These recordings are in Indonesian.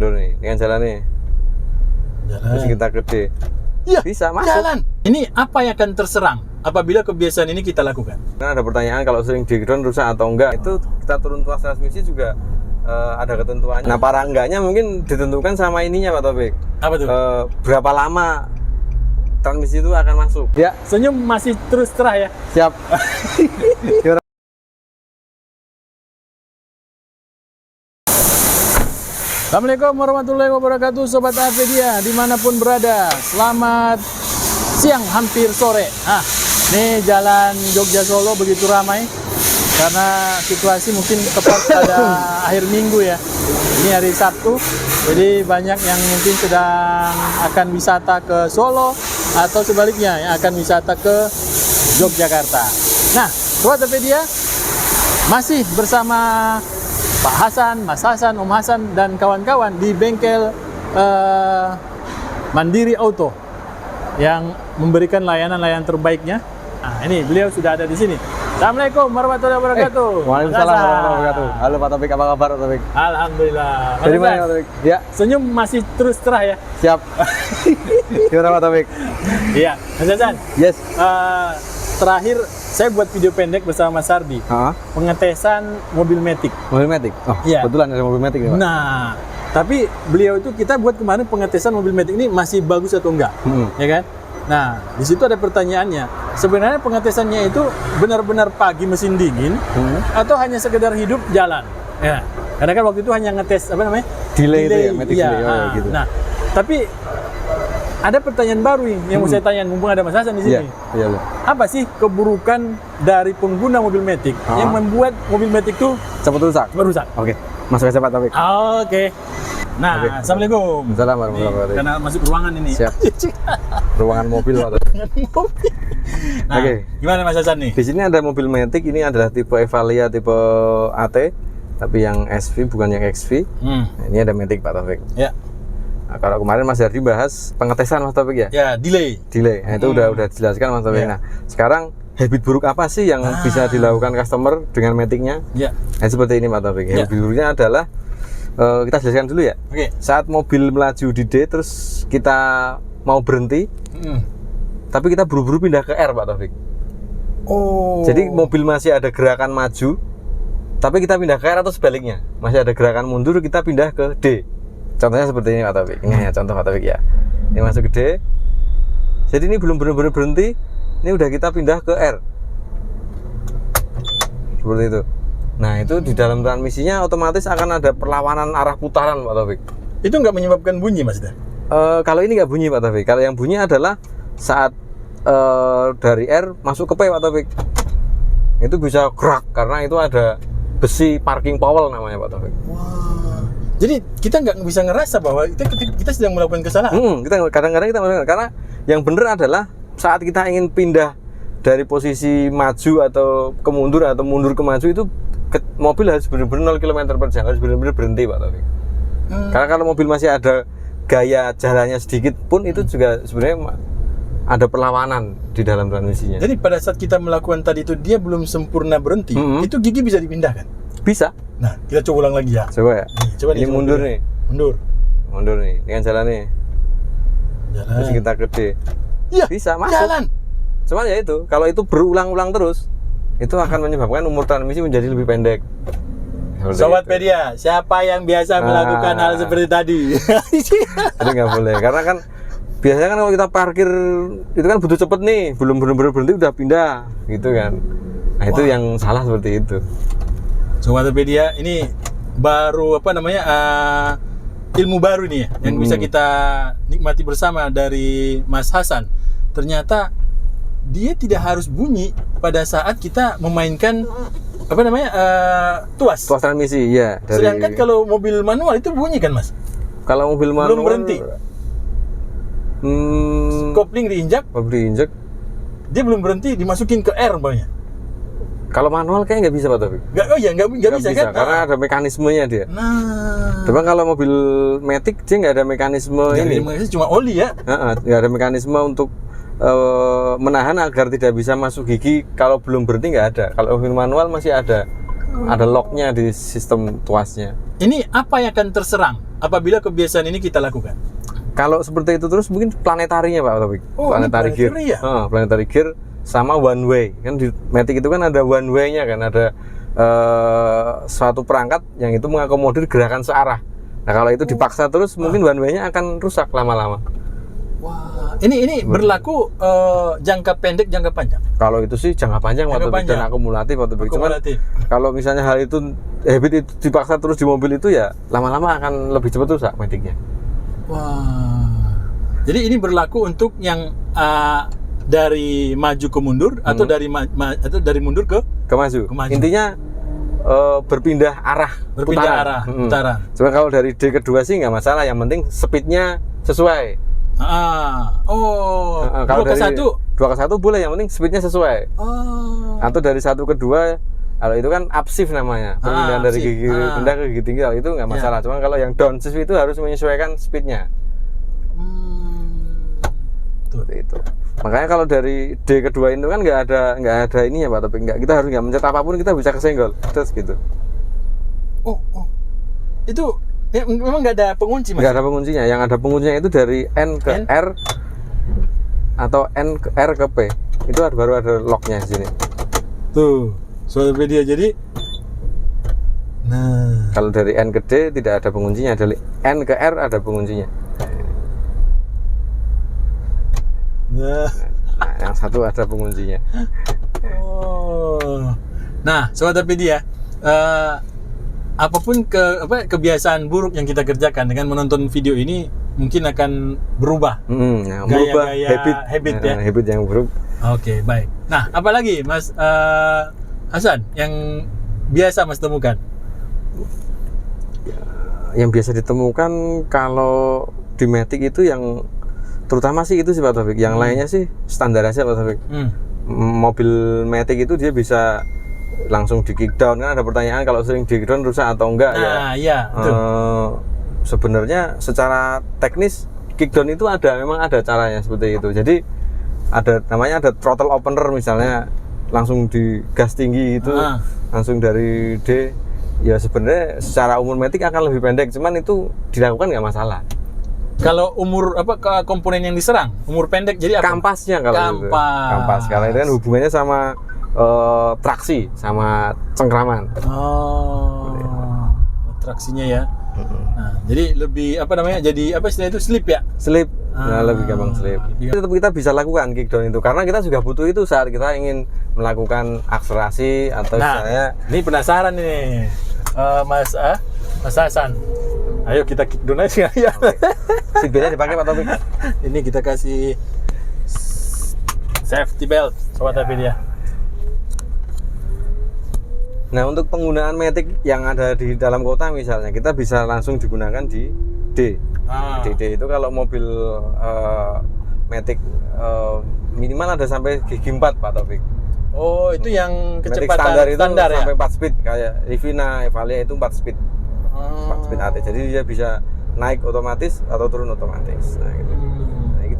mundur nih. Ini kan jalan nih. Jalan. Terus kita ke D. Iya, bisa masuk. jalan. Ini apa yang akan terserang apabila kebiasaan ini kita lakukan? Kan ada pertanyaan kalau sering di-ground rusak atau enggak. Itu kita turun tuas transmisi juga ada ketentuannya. Nah, para enggaknya mungkin ditentukan sama ininya Pak Taufik. Apa tuh? Berapa lama transmisi itu akan masuk. Ya, Senyum masih terus cerah ya. siap. Assalamualaikum warahmatullahi wabarakatuh, Sobat Avedia dimanapun berada. Selamat siang, hampir sore. Nah, ini jalan Jogja Solo begitu ramai karena situasi mungkin tepat pada akhir minggu ya. Ini hari Sabtu, jadi banyak yang mungkin sedang akan wisata ke Solo atau sebaliknya yang akan wisata ke Yogyakarta. Nah, Sobat Avedia masih bersama Pak Hasan, Mas Hasan, Om Hasan, dan kawan-kawan di bengkel Mandiri Auto yang memberikan layanan-layanan terbaiknya. Nah, ini beliau sudah ada di sini. Assalamualaikum warahmatullahi wabarakatuh. Waalaikumsalam warahmatullahi wabarakatuh. Halo Pak Taufik, apa kabar Pak Taufik? Alhamdulillah. Dari mana Pak Taufik? Ya, Senyum masih terus cerah ya? siap. Gimana Pak Taufik? Iya, Mas Hasan. Yes. Terakhir saya buat video pendek bersama Mas Sardi. Pengetesan mobil Matic. Mobil Matic? Oh, Iya. kebetulan ada mobil Matic nih Pak. Nah, tapi beliau itu kita buat kemarin pengetesan mobil Matic ini masih bagus atau enggak, ya kan? Nah, di situ ada pertanyaannya. Sebenarnya pengetesannya itu benar-benar pagi mesin dingin atau hanya sekedar hidup jalan? Ya, karena kan waktu itu hanya ngetes apa namanya? Delay itu ya, Matic iya. delay. Oh, gitu. Nah, tapi ada pertanyaan baru nih yang mau saya tanya, mumpung ada Mas Hasan di sini. Iya. Apa sih keburukan dari pengguna mobil Matic yang membuat mobil Matic itu Cepat rusak. merusak? Oke, masuk aja Pak Taufik. Oke. Nah, Oke. Assalamualaikum. Assalamualaikum warahmatullahi Nih, wabarakatuh. karena masuk ruangan ini. Siap. Ruangan mobil Pak Taufik. Nah, Oke. gimana Mas Hasan nih? Di sini ada mobil Matic, ini adalah tipe Evalia tipe AT, tapi yang SV bukan yang XV. Nah, ini ada Matic Pak Taufik. Ya. Nah, kalau kemarin Mas Hardi bahas pengetesan Mas Taufik ya? Ya, delay. Delay. Nah, itu udah dijelaskan Mas Taufik. Ya. Nah, sekarang habit buruk apa sih yang bisa dilakukan customer dengan Matic-nya? Ya. Nah, seperti ini Pak Taufik. Ya. Habit buruknya adalah kita jelaskan dulu ya. Oke. Saat mobil melaju di D terus kita mau berhenti, tapi kita buru-buru pindah ke R Pak Taufik. Oh. Jadi mobil masih ada gerakan maju, tapi kita pindah ke R atau sebaliknya. Masih ada gerakan mundur, kita pindah ke D. Contohnya seperti ini Pak Taufik. Ini hanya contoh Pak Taufik ya. Ini masuk ke D. Jadi ini belum benar-benar berhenti. Ini udah kita pindah ke R. Seperti itu. Nah, itu di dalam transmisinya otomatis akan ada perlawanan arah putaran Pak Taufik. Itu nggak menyebabkan bunyi Mas? Kalau ini nggak bunyi Pak Taufik. Kalau yang bunyi adalah saat dari R masuk ke P Pak Taufik. Itu bisa gerak karena itu ada besi parking powell namanya Pak Taufik. Wah. Jadi kita nggak bisa ngerasa bahwa kita sedang melakukan kesalahan. Kita kadang-kadang kita melakukan, karena yang benar adalah saat kita ingin pindah dari posisi maju atau ke mundur atau mundur ke maju itu mobil harus benar-benar 0 km per jam, harus benar-benar berhenti Pak Taufik. Karena kalau mobil masih ada gaya jalannya sedikit pun itu juga sebenarnya ada perlawanan di dalam transmisinya. Jadi pada saat kita melakukan tadi itu dia belum sempurna berhenti, itu gigi bisa dipindahkan. Bisa. Nah, kita coba ulang lagi ya. Coba ya. Nih, coba ini mundur nih. Mundur nih. Ini kan jalan nih. Jalan. Terus kita ke D. Iya, Bisa masuk. jalan. Cuman ya itu, kalau itu berulang-ulang terus, itu akan menyebabkan umur transmisi menjadi lebih pendek. Sobat Pedia, siapa yang biasa melakukan hal seperti tadi? Jadi nggak boleh, karena kan biasanya kan kalau kita parkir itu kan butuh cepet nih, belum benar-benar berhenti udah pindah, gitu kan. Nah itu yang salah seperti itu. Sobat Pedia, ini baru apa namanya ilmu baru nih ya, yang bisa kita nikmati bersama dari Mas Hasan. Ternyata dia tidak harus bunyi pada saat kita memainkan apa namanya tuas transmisi ya. Sedangkan kalau mobil manual itu bunyi kan Mas? Kalau mobil manual belum berhenti. Kopling diinjak, dia belum berhenti, dimasukin ke R umpamanya. Kalau manual kayaknya nggak bisa Pak Taufik. Nggak bisa kan? Karena ada mekanismenya dia. Nah, tapi kalau mobil Matic dia nggak ada mekanisme ini. Cuma oli ya. Nggak ada mekanisme untuk menahan agar tidak bisa masuk gigi kalau belum berhenti, nggak ada. Kalau mobil manual masih ada ada locknya di sistem tuasnya. Ini apa yang akan terserang apabila kebiasaan ini kita lakukan? Kalau seperti itu terus mungkin planetarinya Pak Taufik. Oh, Planetary gear. planetary ya? Planetary gear sama one way. Kan di Matic itu kan ada one way-nya kan, ada suatu perangkat yang itu mengakomodir gerakan searah. Nah, kalau itu dipaksa terus mungkin one way-nya akan rusak lama-lama. Wah, ini berlaku jangka pendek, jangka panjang. Kalau itu sih jangka panjang Jangka Pak Taufik, panjang. dan akumulatif Pak Taufik. Cuman Akumulatif. kalau misalnya hal itu habit itu dipaksa terus di mobil itu ya lama-lama akan lebih cepat rusak Matic-nya. Wah. Jadi ini berlaku untuk yang dari maju ke mundur atau dari mundur ke Maju. Maju. Intinya berpindah arah. berpindah putaran. arah, putaran. Cuma kalau dari D kedua sih nggak masalah, yang penting speednya sesuai. Kalau dua ke dari satu. 2 ke 1 boleh, yang penting speednya sesuai. Oh. Atau dari 1 ke 2, kalau itu kan upshift namanya, perpindahan dari upshift. gigi rendah ke gigi tinggi, itu nggak masalah. Cuma kalau yang downshift itu harus menyesuaikan speednya. Seperti itu. Makanya kalau dari D kedua itu kan nggak ada ininya Pak, tapi kita harus nggak mencet apapun, kita bisa kesenggol terus gitu. Oh. Itu memang nggak ada pengunci, Mas? Nggak ada penguncinya. Yang ada penguncinya itu dari N ke R atau N ke R ke P. Itu baru ada locknya di sini. Tuh, soal media. Jadi nah, Kalau dari N ke D tidak ada penguncinya, dari N ke R ada penguncinya. nah. Nah, yang satu ada penguncinya. Oh. Nah, sobat Arpedia, apapun kebiasaan buruk yang kita kerjakan dengan menonton video ini mungkin akan berubah. Merubah habit ya. Habit yang buruk. Oke, baik. Nah, apalagi Mas Hasan yang biasa Mas temukan? Yang biasa ditemukan kalau di Matic itu yang terutama sih itu sih Pak Taufik. Yang lainnya sih standar aja Pak Taufik. Mobil Matic itu dia bisa langsung di kickdown. Kan ada pertanyaan kalau sering di kickdown rusak atau enggak ya. Iya, betul. Sebenarnya secara teknis kickdown itu memang ada caranya seperti itu. Jadi namanya ada throttle opener misalnya, langsung di gas tinggi itu langsung dari D. Ya sebenarnya secara umur Matic akan lebih pendek, cuman itu dilakukan nggak masalah. Kalau umur komponen yang diserang, umur pendek jadi apa? Kampasnya kalau kampas. Kalau itu kan hubungannya sama traksi sama cengkraman. Traksinya ya. Nah, jadi lebih jadi istilah itu slip ya? Slip. Nah, lebih gampang slip. Tetap kita bisa lakukan kickdown itu karena kita juga butuh itu saat kita ingin melakukan akselerasi atau misalnya. Ini penasaran nih, Mas Hasan. Ayo kita kickdown aja ya. Seatbeltnya dipakai Pak Taufik. Ini kita kasih safety belt, sobat Arpedia. Nah, untuk penggunaan Matic yang ada di dalam kota misalnya, kita bisa langsung digunakan di D. D itu kalau mobil Matic minimal ada sampai gigi 4 Pak Taufik. Oh, itu yang Matic kecepatan standar itu ya? sampai 4 speed, kayak Rivina, Evalia itu 4 speed. 4 speed AT. Jadi dia bisa naik otomatis atau turun otomatis. Nah, gitu.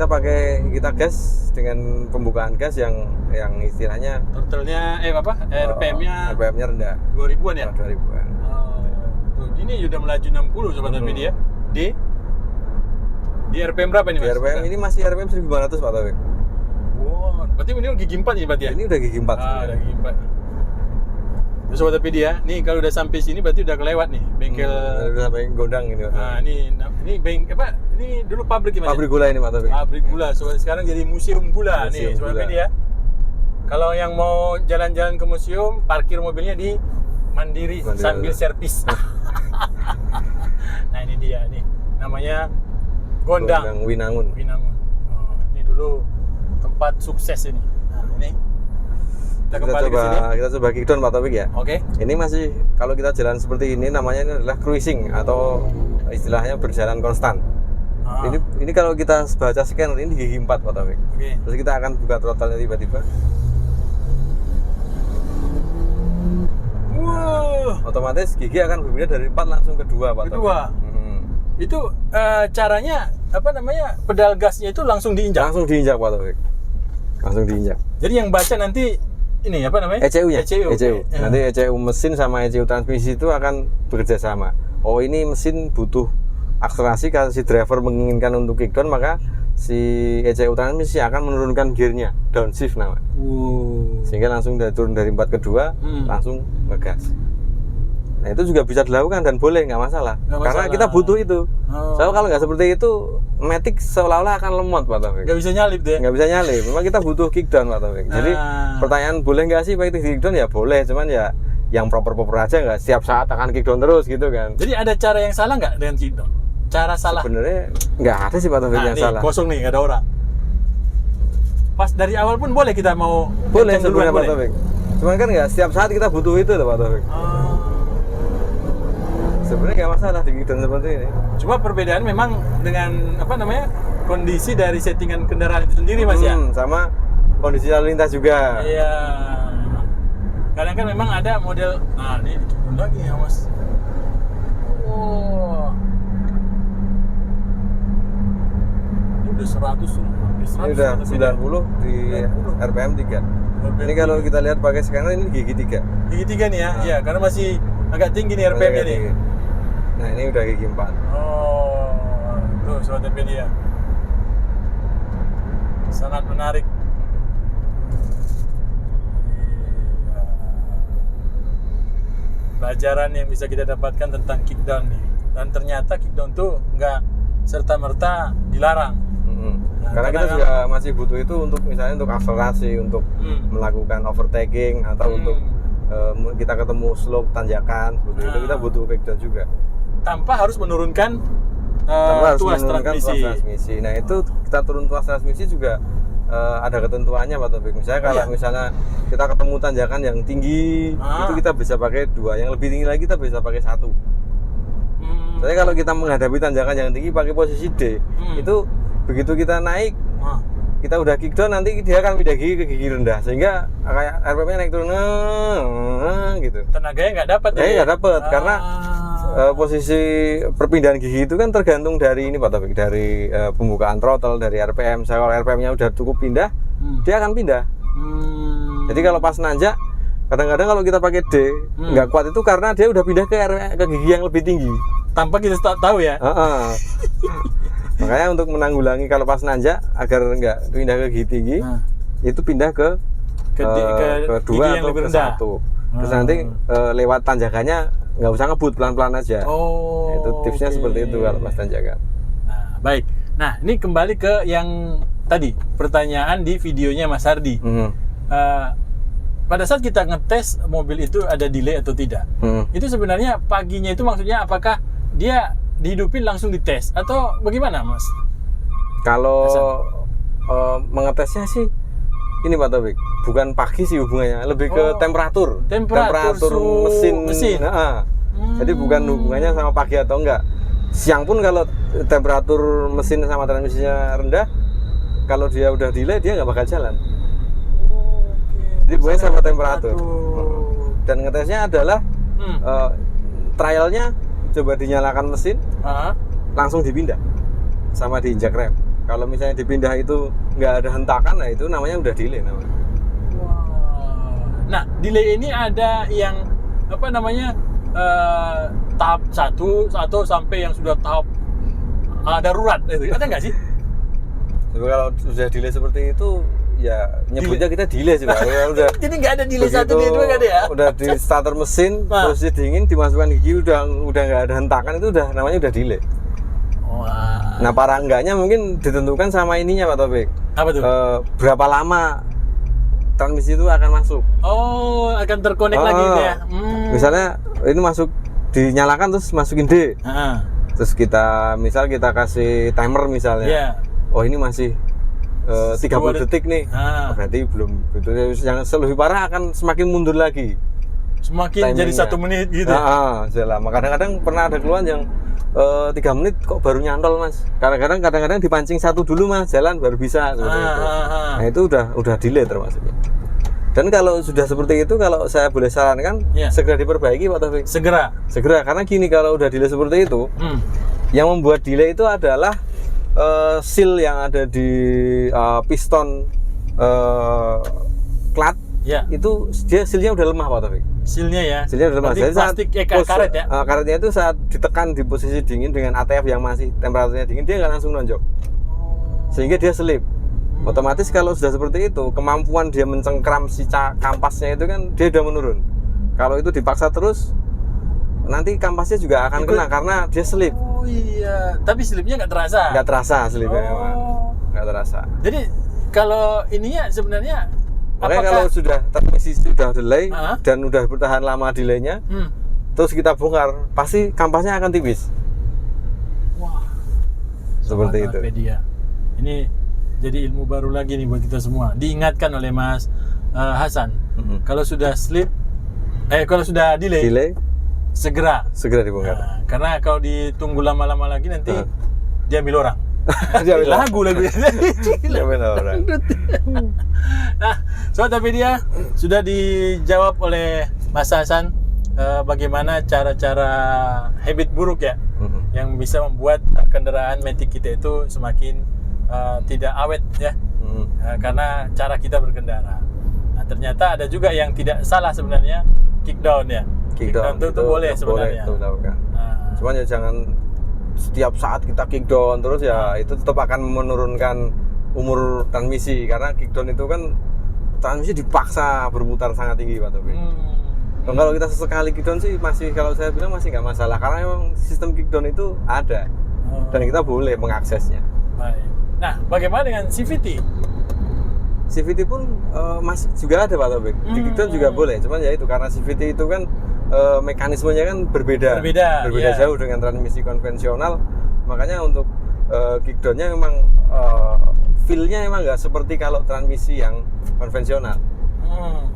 Kita gas dengan pembukaan gas yang istilahnya turtelnya RPM-nya rendah. 2000-an ya? 2000-an. Tuh, ini udah melaju 60 sobat Arpedia. Di RPM berapa ini, Mas? Di RPM ini masih RPM 1500 Pak Taufik. Wow, berarti ini gigi 4 nih berarti ya? Ini udah gigi 4. Udah gigi 4. Terus sobat Arpedia, nih kalau udah sampai sini berarti udah kelewat nih bengkel. Udah sampai Gondang ini. Nah, ini ini dulu pabrik ya, Mas? Pabrik gula ini Pak Taufik. Pabrik gula. Sobat, sekarang jadi museum gula nih, sobat Arpedia. Kalau yang mau jalan-jalan ke museum, parkir mobilnya di Mandiri. Sambil servis. Nah, ini dia nih. Namanya Gondang Winangun. Ini dulu tempat sukses ini. Nah, ini kita coba kickdown Pak Taufik ya. Oke. Ini masih kalau kita jalan seperti ini namanya ini adalah cruising atau istilahnya berjalan konstan. Ini kalau kita baca scanner ini gigi 4 Pak Taufik. Oke. Terus kita akan buka throttle-nya tiba-tiba. Wow. Otomatis gigi akan berpindah dari 4 langsung ke 2 Pak Taufik. Itu caranya pedal gasnya itu langsung diinjak. Langsung diinjak Pak Taufik. Langsung diinjak. Jadi yang baca nanti ini apa namanya? ECU-nya. ECU. Nanti ECU mesin sama ECU transmisi itu akan bekerja sama. Oh, ini mesin butuh akselerasi, kalau si driver menginginkan untuk kickdown, maka si ECU transmisi akan menurunkan gearnya, downshift namanya. Sehingga langsung turun dari 4 ke 2, langsung ngegas. Nah, itu juga bisa dilakukan dan boleh, nggak masalah. Karena kita butuh itu. Soalnya kalau nggak seperti itu, Matic seolah-olah akan lemot, Pak Taufik. Nggak bisa nyalip deh. Nggak bisa nyalip. Memang kita butuh kickdown, Pak Taufik. Jadi pertanyaan boleh nggak sih Pak itu kickdown? Ya boleh, cuman ya yang proper-proper aja, nggak setiap saat akan kickdown terus gitu kan. Jadi ada cara yang salah nggak dengan kickdown? Cara salah? Sebenarnya nggak ada sih Pak Taufik yang nih, salah. Kosong nih, nggak ada orang. Pas dari awal pun boleh kita mau. Boleh sebenarnya Pak boleh. Taufik. Cuman kan nggak setiap saat kita butuh itu loh Pak Taufik. Sebenarnya nggak masalah di kickdown seperti ini. Cuma perbedaan memang dengan apa namanya, kondisi dari settingan kendaraan itu sendiri Mas ya. Sama kondisi lalu lintas juga. Iya. Kadang kan memang ada model. Nah ini turun lagi ya Mas. Oh. Ini udah 100 tuh. Ini udah 90 di RPM 3. Ini kalau kita lihat pakai scanner ini gigi 3. Gigi 3 nih ya. Iya, karena masih agak tinggi nih RPM-nya nih. Nah, ini udah gigi 4. Oh, tuh sobat Nvidia. Sangat menarik. Pelajaran yang bisa kita dapatkan tentang kickdown nih. Dan ternyata kickdown tuh nggak serta-merta dilarang. Nah, karena kita juga masih butuh itu untuk misalnya untuk akselerasi, untuk melakukan overtaking atau untuk kita ketemu slope tanjakan, itu kita butuh kickdown juga. Tanpa harus menurunkan tuas transmisi. Nah, itu kita turun tuas transmisi juga ada ketentuannya Pak Taufik. Misalnya kalau misalnya kita ketemu tanjakan yang tinggi, itu kita bisa pakai 2, yang lebih tinggi lagi kita bisa pakai 1. Jadi kalau kita menghadapi tanjakan yang tinggi pakai posisi D, itu begitu kita naik, kita udah kickdown, nanti dia akan pindah gigi ke gigi rendah, sehingga kayak RPM-nya naik turun gitu. Tenaganya nggak dapat ya? Nggak dapat karena posisi perpindahan gigi itu kan tergantung dari ini Pak Taufik, dari pembukaan throttle, dari RPM. Saya kalau RPM-nya udah cukup pindah, dia akan pindah. Jadi kalau pas nanjak, kadang-kadang kalau kita pakai D nggak kuat itu karena dia udah pindah ke gigi yang lebih tinggi. Tanpa kita tahu ya. Makanya untuk menanggulangi kalau pas nanjak agar nggak pindah ke gigi tinggi, itu pindah ke 2 atau ke 1. Terus nanti lewat tanjakannya nggak usah ngebut, pelan-pelan aja. Oh, itu tipsnya seperti itu kalau pas tanjakan. Nah, baik. Nah, ini kembali ke yang tadi pertanyaan di videonya Mas Hardi. Pada saat kita ngetes mobil itu ada delay atau tidak, itu sebenarnya paginya itu maksudnya apakah dia dihidupin langsung dites atau bagaimana Mas? Kalau mengetesnya sih ini Pak Taufik, bukan pagi sih hubungannya, lebih ke temperatur mesin. Jadi bukan hubungannya sama pagi atau enggak. Siang pun kalau temperatur mesin sama transmisinya rendah, kalau dia udah delay dia nggak bakal jalan. Jadi hubungannya sama temperatur. Dan ngetesnya adalah trialnya coba dinyalakan mesin, langsung dipindah sama diinjak rem. Kalau misalnya dipindah itu nggak ada hentakan, nah itu namanya udah delay namanya. Nah, delay ini ada yang apa namanya tahap 1 atau sampai yang sudah tahap darurat itu ada nggak sih? Kalau sudah delay seperti itu ya nyebutnya kita delay sih Pak. Udah. Jadi nggak ada delay 1, delay 2 nggak ada ya? Udah di starter mesin, terus dingin, dimasukkan gigi udah nggak ada hentakan, itu udah namanya udah delay. Nah, para enggaknya mungkin ditentukan sama ininya Pak Taufik. Apa tuh? Berapa lama transmisi itu akan masuk. Oh, akan terkonek lagi ya. Misalnya ini masuk, dinyalakan terus masukin D. Terus kita kasih timer misalnya. Oh, ini masih 30 detik nih. Berarti belum. Yang lebih parah akan semakin mundur lagi. Semakin jadi 1 menit gitu. Selama kadang-kadang pernah ada keluhan yang 3 menit kok baru nyantol Mas. Kadang-kadang dipancing 1 dulu Mas, jalan baru bisa seperti itu. Nah, itu udah delay termasuknya. Dan kalau sudah seperti itu, kalau saya boleh sarankan, segera diperbaiki Pak Taufik. Segera, karena gini, kalau udah delay seperti itu, yang membuat delay itu adalah seal yang ada di piston klats Ya. itu dia sealnya udah lemah Pak Taufik. Sealnya ya. Sealnya udah lemah. Berarti plastik karet ya. Karetnya itu saat ditekan di posisi dingin dengan ATF yang masih temperaturnya dingin, dia nggak langsung nonjok, sehingga dia selip. Otomatis kalau sudah seperti itu, kemampuan dia mencengkram si kampasnya itu kan dia udah menurun. Kalau itu dipaksa terus, nanti kampasnya juga akan kena karena dia selip. Oh iya, tapi selipnya nggak terasa. Nggak terasa selipnya, memang. Nggak terasa. Jadi kalau ininya sebenarnya makanya kalau sudah transmisi sudah delay dan udah bertahan lama delaynya, terus kita bongkar, pasti kampasnya akan tipis. Wah, seperti itu. Media. Ini jadi ilmu baru lagi nih buat kita semua. Diingatkan oleh Mas Hasan, kalau sudah slip, kalau sudah delay segera dibongkar. Karena kalau ditunggu lama-lama lagi nanti dia ambil orang. Dia ambil lagu. Dia ambil orang. Nah, Sobat Media, sudah dijawab oleh Mas Hasan bagaimana cara-cara habit buruk ya yang bisa membuat kendaraan Matic kita itu semakin tidak awet ya, karena cara kita berkendara. Nah, ternyata ada juga yang tidak salah sebenarnya, kickdown ya. Kickdown itu boleh sebenarnya. Boleh, cuman ya jangan setiap saat kita kickdown terus ya, itu tetap akan menurunkan umur transmisi, karena kickdown itu kan transmisi dipaksa berputar sangat tinggi Pak Taufik. Kalau kita sesekali kickdown sih masih, kalau saya bilang masih nggak masalah, karena memang sistem kickdown itu ada dan kita boleh mengaksesnya. Baik. Nah, bagaimana dengan CVT? CVT pun masih juga ada Pak Taufik. Di kickdown juga boleh, cuman ya itu karena CVT itu kan mekanismenya kan berbeda yeah. Jauh dengan transmisi konvensional, makanya untuk kickdownnya memang feel-nya memang nggak seperti kalau transmisi yang konvensional.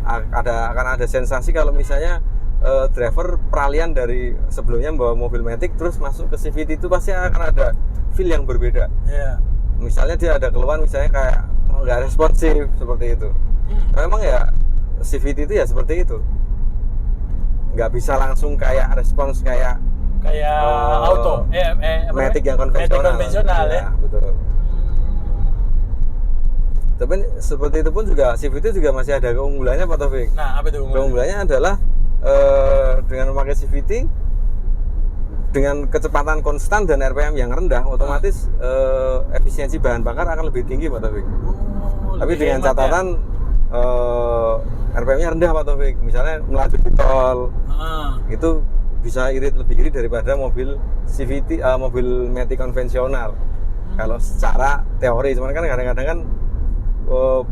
Akan ada sensasi kalau misalnya driver peralihan dari sebelumnya bawa mobil Matic terus masuk ke CVT, itu pasti akan ada feel yang berbeda. Misalnya dia ada keluhan misalnya kayak nggak responsif seperti itu. Memang ya CVT itu ya seperti itu, nggak bisa langsung kayak respons kayak auto Matic yang konvensional ya. Betul. Tapi seperti itu pun juga CVT juga masih ada keunggulannya Pak Taufik. Nah, apa itu keunggulannya adalah dengan memakai CVT dengan kecepatan konstan dan RPM yang rendah, otomatis efisiensi bahan bakar akan lebih tinggi Pak Taufik. Tapi dengan catatan RPM-nya rendah Pak Taufik. Misalnya melaju di tol, itu bisa lebih irit daripada mobil CVT, mobil Matic konvensional. Kalau secara teori, cuman kan kadang-kadang kan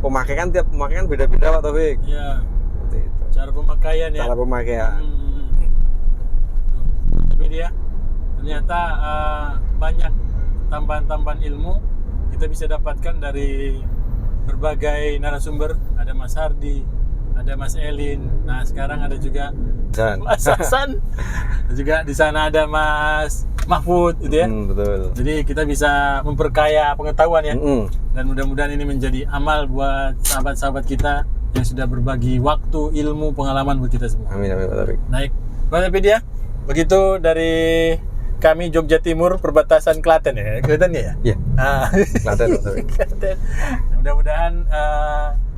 pemakaian tiap pemakaian beda-beda Pak Taufik. Iya. Cara pemakaian ya. Cara pemakaian. Tapi dia ternyata banyak tambahan-tambahan ilmu kita bisa dapatkan dari berbagai narasumber. Ada Mas Hardi, ada Mas Elin. Nah, sekarang ada juga Mas Hasan. Dan juga di sana ada Mas Mahfud gitu ya. Betul. Jadi kita bisa memperkaya pengetahuan ya. Dan mudah-mudahan ini menjadi amal buat sahabat-sahabat kita yang sudah berbagi waktu, ilmu, pengalaman buat kita semua. Amin Pak Taufik. Naik. Pak dia begitu dari kami Jogja Timur, perbatasan Klaten ya. Klaten ya? Iya. Klaten. Mudah-mudahan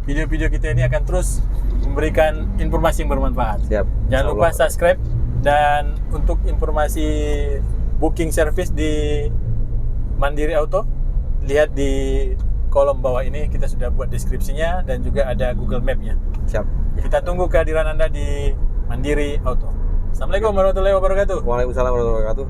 video-video kita ini akan terus memberikan informasi yang bermanfaat. Siap. Jangan lupa subscribe, dan untuk informasi booking service di Mandiri Auto, lihat di kolom bawah ini, kita sudah buat deskripsinya dan juga ada Google Map-nya. Siap. Kita tunggu kehadiran Anda di Mandiri Auto. Assalamualaikum warahmatullahi wabarakatuh. Waalaikumsalam warahmatullahi wabarakatuh.